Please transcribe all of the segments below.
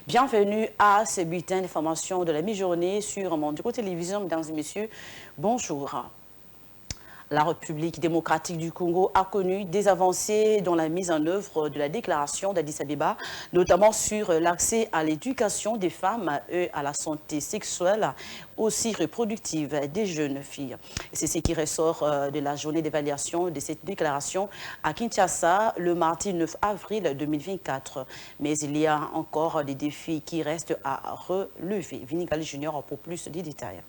Bienvenue à ce bulletin d'information de la mi-journée sur Mondico Télévision. Mesdames et messieurs, bonjour. La République démocratique du Congo a connu des avancées dans la mise en œuvre de la déclaration d'Addis Abeba, notamment sur l'accès à l'éducation des femmes et à la santé sexuelle, aussi reproductive des jeunes filles. C'est ce qui ressort de la journée d'évaluation de cette déclaration à Kinshasa le mardi 9 avril 2024. Mais il y a encore des défis qui restent à relever. Vinigali Junior pour plus de détails.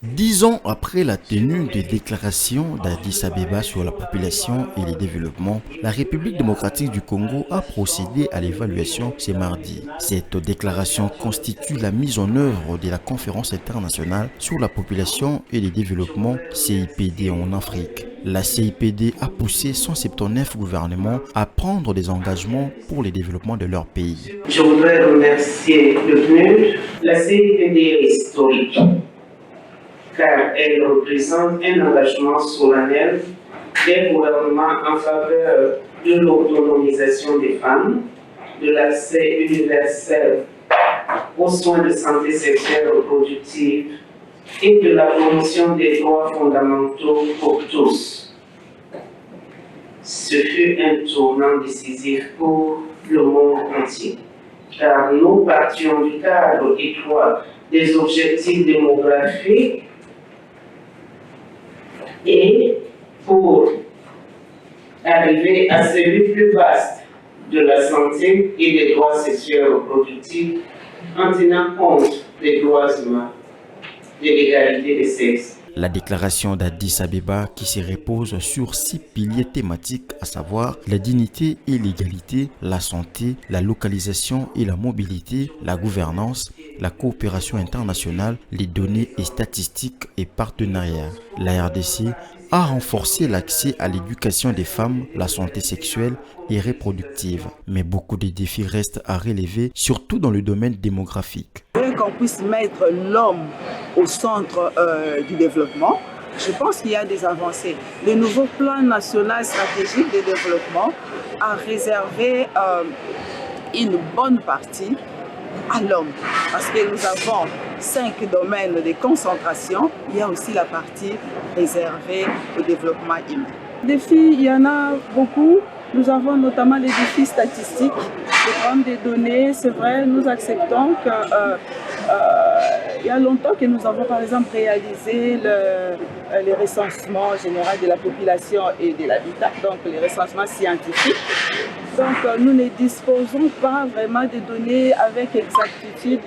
10 ans après la tenue des déclarations d'Addis Abeba sur la population et le développement, la République démocratique du Congo a procédé à l'évaluation ce mardi. Cette déclaration constitue la mise en œuvre de la conférence internationale sur la population et le développement CIPD en Afrique. La CIPD a poussé 179 gouvernements à prendre des engagements pour le développement de leur pays. Je voudrais remercier le PNUD. La CIPD est historique, car elle représente un engagement solennel des gouvernements en faveur de l'autonomisation des femmes, de l'accès universel aux soins de santé sexuelle et reproductive et de la promotion des droits fondamentaux pour tous. Ce fut un tournant décisif pour le monde entier, car nous partions du cadre étroit des objectifs démographiques et pour arriver à celui plus vaste de la santé et des droits sexuels et reproductifs en tenant compte des droits humains, de l'égalité des sexes. La déclaration d'Addis Abeba qui se repose sur 6 piliers thématiques, à savoir la dignité et l'égalité, la santé, la localisation et la mobilité, la gouvernance, la coopération internationale, les données et statistiques et partenariats. La RDC a renforcé l'accès à l'éducation des femmes, la santé sexuelle et reproductive. Mais beaucoup de défis restent à relever, surtout dans le domaine démographique. Qu'on puisse mettre l'homme au centre du développement, je pense qu'il y a des avancées. Le nouveau plan national stratégique de développement a réservé une bonne partie à l'homme, parce que nous avons 5 domaines de concentration. Il y a aussi la partie réservée au développement humain. Défis, il y en a beaucoup. Nous avons notamment les défis statistiques, de prendre des données. C'est vrai, nous acceptons que il y a longtemps que nous avons par exemple réalisé le recensement général de la population et de l'habitat, donc le recensement scientifique. Donc nous ne disposons pas vraiment de données avec exactitude,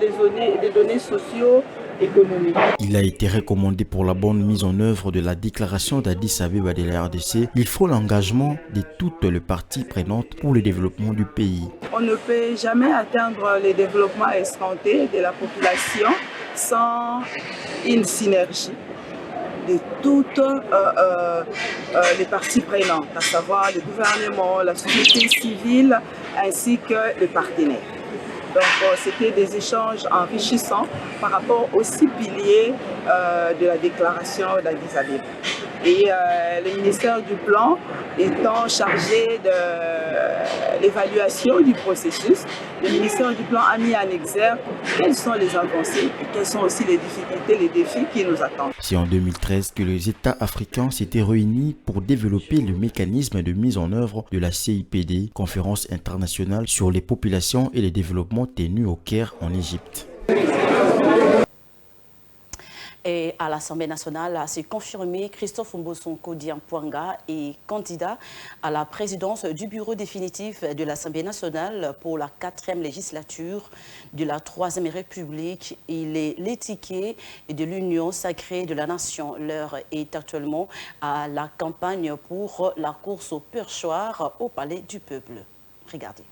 des données socio-économiques. Il a été recommandé pour la bonne mise en œuvre de la déclaration d'Addis Abeba de la RDC. Il faut l'engagement de toutes les parties prenantes pour le développement du pays. On ne peut jamais atteindre le développement escompté de la population sans une synergie de toutes les parties prenantes, à savoir le gouvernement, la société civile ainsi que les partenaires. Donc c'était des échanges enrichissants par rapport aux 6 piliers de la déclaration d'Addis Abeba. Et le ministère du Plan étant chargé de l'évaluation du processus, le ministère du Plan a mis en exergue quelles sont les avancées et quelles sont aussi les difficultés, les défis qui nous attendent. C'est en 2013 que les États africains s'étaient réunis pour développer le mécanisme de mise en œuvre de la CIPD, conférence internationale sur les populations et les développements tenue au Caire en Égypte. Et à l'Assemblée nationale, c'est confirmé, Christophe Mbosonko Diampouanga est candidat à la présidence du bureau définitif de l'Assemblée nationale pour la 4e législature de la 3e République. Il est l'étiquet de l'Union sacrée de la nation. L'heure est actuellement à la campagne pour la course au perchoir au Palais du Peuple. Regardez.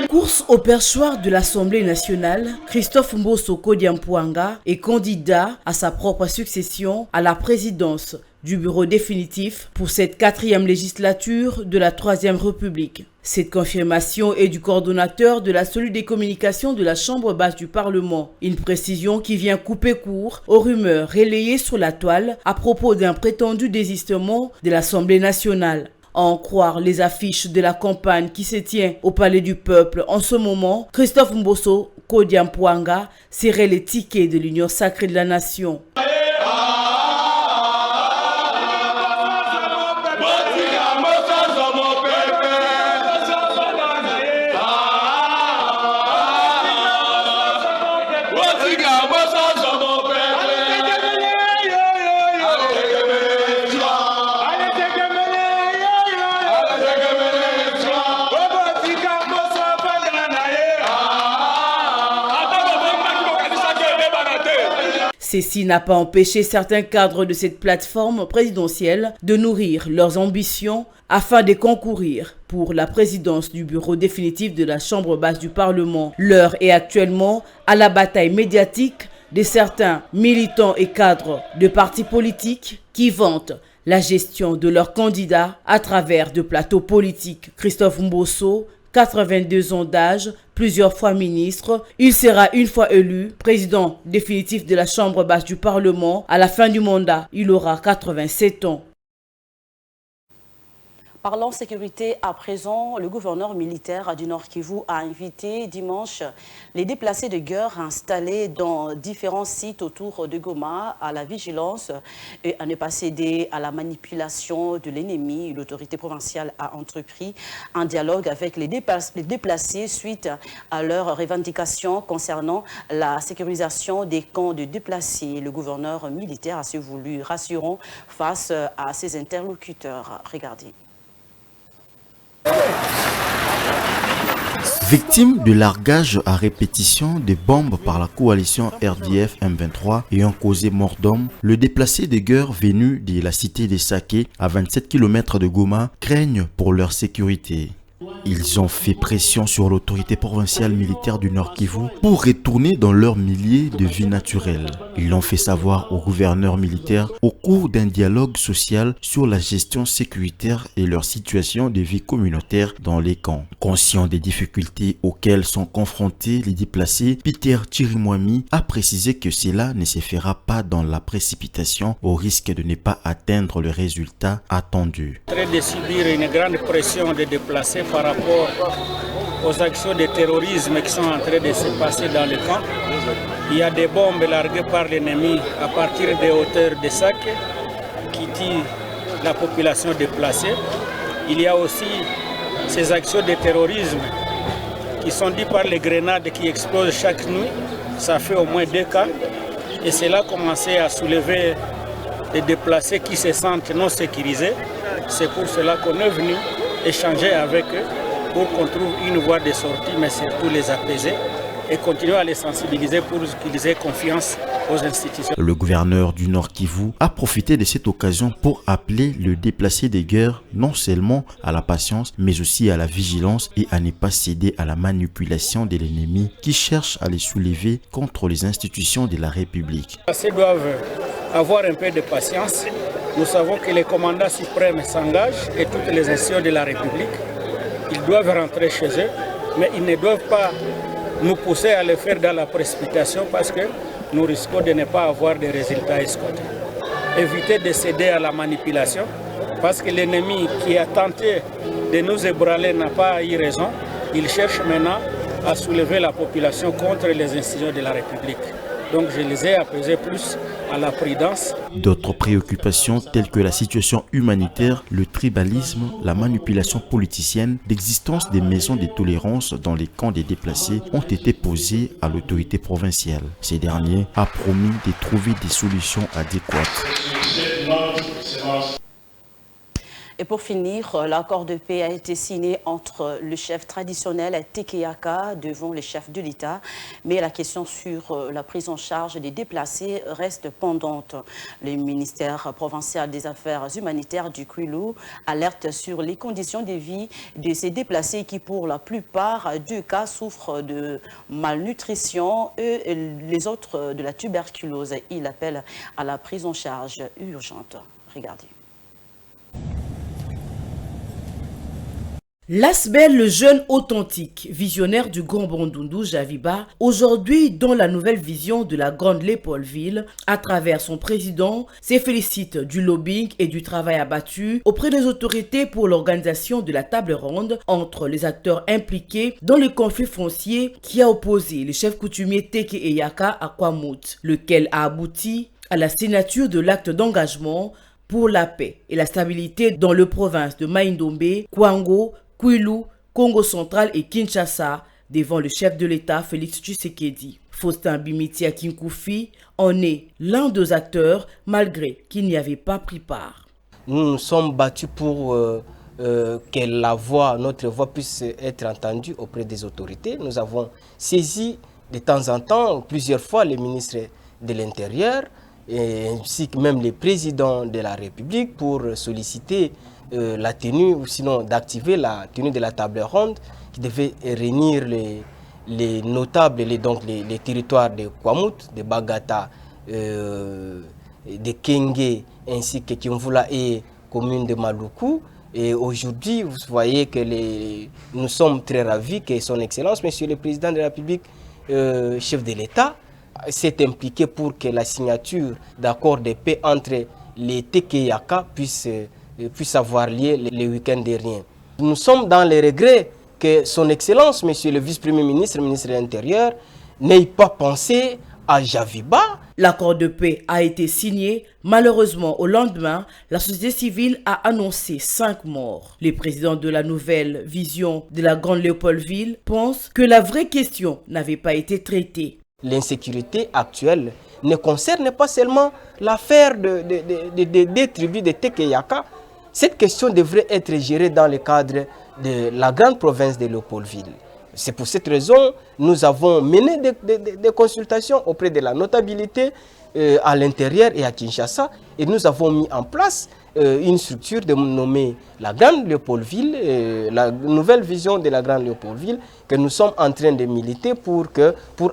Course au perchoir de l'Assemblée nationale, Christophe Mbosonko Diampouanga est candidat à sa propre succession à la présidence du bureau définitif pour cette 4e législature de la 3e République. Cette confirmation est du coordonnateur de la cellule des communications de la Chambre basse du Parlement. Une précision qui vient couper court aux rumeurs relayées sur la toile à propos d'un prétendu désistement de l'Assemblée nationale. À en croire les affiches de la campagne qui se tient au Palais du Peuple en ce moment, Christophe Mbosso Kodiampouanga serait les tickets de l'Union sacrée de la nation. Ceci n'a pas empêché certains cadres de cette plateforme présidentielle de nourrir leurs ambitions afin de concourir pour la présidence du bureau définitif de la Chambre basse du Parlement. L'heure est actuellement à la bataille médiatique de certains militants et cadres de partis politiques qui vantent la gestion de leurs candidats à travers de plateaux politiques. Christophe Mbosso, 82 ans d'âge, plusieurs fois ministre. Il sera une fois élu président définitif de la Chambre basse du Parlement. À la fin du mandat, il aura 87 ans. Parlons sécurité à présent. Le gouverneur militaire du Nord Kivu a invité dimanche les déplacés de guerre installés dans différents sites autour de Goma à la vigilance et à ne pas céder à la manipulation de l'ennemi. L'autorité provinciale a entrepris un dialogue avec les déplacés suite à leurs revendications concernant la sécurisation des camps de déplacés. Le gouverneur militaire a se voulu rassurant face à ses interlocuteurs. Regardez. Victime de largage à répétition de bombes par la coalition RDF M23 ayant causé mort d'hommes, le déplacé de guerre venu de la cité de Saké à 27 km de Goma craignent pour leur sécurité. Ils ont fait pression sur l'autorité provinciale militaire du Nord Kivu pour retourner dans leur milieu de vie naturelle. Ils l'ont fait savoir au gouverneur militaire au cours d'un dialogue social sur la gestion sécuritaire et leur situation de vie communautaire dans les camps. Conscient des difficultés auxquelles sont confrontés les déplacés, Peter Chirimwami a précisé que cela ne se fera pas dans la précipitation au risque de ne pas atteindre le résultat attendu. De subir une grande pression des déplacés par rapport aux actions de terrorisme qui sont en train de se passer dans le camp. Il y a des bombes larguées par l'ennemi à partir des hauteurs de Sac qui tuent la population déplacée. Il y a aussi ces actions de terrorisme qui sont dues par les grenades qui explosent chaque nuit. Ça fait au moins 2 cas. Et cela a commencé à soulever des déplacés qui se sentent non sécurisés. C'est pour cela qu'on est venu échanger avec eux pour qu'on trouve une voie de sortie, mais surtout les apaiser et continuer à les sensibiliser pour qu'ils aient confiance aux institutions. Le gouverneur du Nord Kivu a profité de cette occasion pour appeler le déplacé des guerres non seulement à la patience, mais aussi à la vigilance et à ne pas céder à la manipulation de l'ennemi qui cherche à les soulever contre les institutions de la République. Les déplacés doivent avoir un peu de patience. Nous savons que les commandants suprêmes s'engagent et toutes les institutions de la République. Ils doivent rentrer chez eux, mais ils ne doivent pas nous pousser à le faire dans la précipitation parce que nous risquons de ne pas avoir de résultats escomptés. Éviter de céder à la manipulation parce que l'ennemi qui a tenté de nous ébranler n'a pas eu raison. Il cherche maintenant à soulever la population contre les institutions de la République. Donc je les ai apaisés plus à la prudence. D'autres préoccupations telles que la situation humanitaire, le tribalisme, la manipulation politicienne, l'existence des maisons de tolérance dans les camps des déplacés ont été posées à l'autorité provinciale. Ces derniers a promis de trouver des solutions adéquates. Et pour finir, l'accord de paix a été signé entre le chef traditionnel Tekeyaka devant le chef de l'État, mais la question sur la prise en charge des déplacés reste pendante. Le ministère provincial des Affaires humanitaires du Kwilu alerte sur les conditions de vie de ces déplacés qui, pour la plupart du cas, souffrent de malnutrition et les autres de la tuberculose. Il appelle à la prise en charge urgente. Regardez. L'Asbel, le jeune authentique, visionnaire du Grand Bandundu Javiba, aujourd'hui dans la nouvelle vision de la Grande Léopoldville, à travers son président, se félicite du lobbying et du travail abattu auprès des autorités pour l'organisation de la table ronde entre les acteurs impliqués dans le conflit foncier qui a opposé le chef coutumier Teke Eyaka à Kwamut, lequel a abouti à la signature de l'acte d'engagement pour la paix et la stabilité dans les provinces de Maïndombe, Kwango, Kwilu, Congo central et Kinshasa devant le chef de l'État Félix Tshisekedi. Faustin Bimitia Kinkoufi en est l'un des acteurs malgré qu'il n'y avait pas pris part. Nous nous sommes battus pour que notre voix puisse être entendue auprès des autorités. Nous avons saisi de temps en temps, plusieurs fois, les ministres de l'Intérieur ainsi que même les présidents de la République pour solliciter la tenue ou sinon d'activer la tenue de la table ronde qui devait réunir les notables, les territoires de Kwamut, de Bagata, de Kenge ainsi que Kimvula et commune de Maluku. Et aujourd'hui, vous voyez que nous sommes très ravis que son Excellence, Monsieur le Président de la République, chef de l'État, s'est impliqué pour que la signature d'accords de paix entre les Tekeyaka puisse avoir lieu le week-end dernier. Nous sommes dans les regrets que son Excellence, Monsieur le Vice-Premier ministre, ministre de l'Intérieur, n'ait pas pensé à Javiba. L'accord de paix a été signé. Malheureusement, au lendemain, la société civile a annoncé 5 morts. Le président de la nouvelle vision de la Grande Léopoldville pense que la vraie question n'avait pas été traitée. L'insécurité actuelle ne concerne pas seulement l'affaire des tribus de Tekeyaka. Cette question devrait être gérée dans le cadre de la grande province de Léopoldville. C'est pour cette raison que nous avons mené des consultations auprès de la notabilité à l'intérieur et à Kinshasa. Et nous avons mis en place une structure nommée la Grande Léopoldville, la nouvelle vision de la Grande Léopoldville, que nous sommes en train de militer pour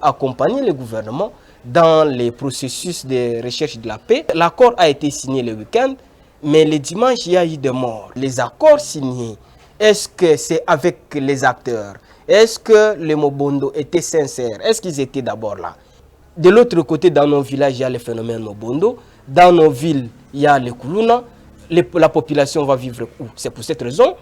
accompagner le gouvernement dans les processus de recherche de la paix. L'accord a été signé le week-end, mais le dimanche, il y a eu des morts. Les accords signés, est-ce que c'est avec les acteurs? Est-ce que les Mobondo étaient sincères? Est-ce qu'ils étaient d'abord là? De l'autre côté, dans nos villages, il y a le phénomène Mobondo. Dans nos villes, il y a le Kuluna. La population va vivre où? C'est pour cette raison,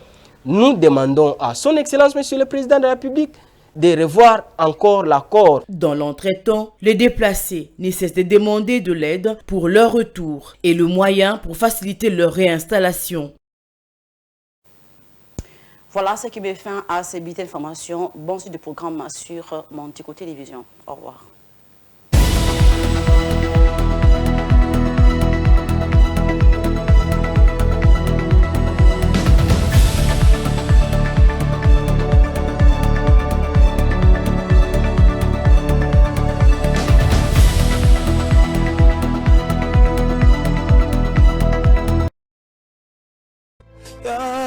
nous demandons à son Excellence, Monsieur le Président de la République, de revoir encore l'accord. Dans l'entretemps, les déplacés ne cessent de demander de l'aide pour leur retour et le moyen pour faciliter leur réinstallation. Voilà ce qui met fin à ces bulletins d'information. Bon suite de programme sur Montico Télévision. Au revoir. Yeah.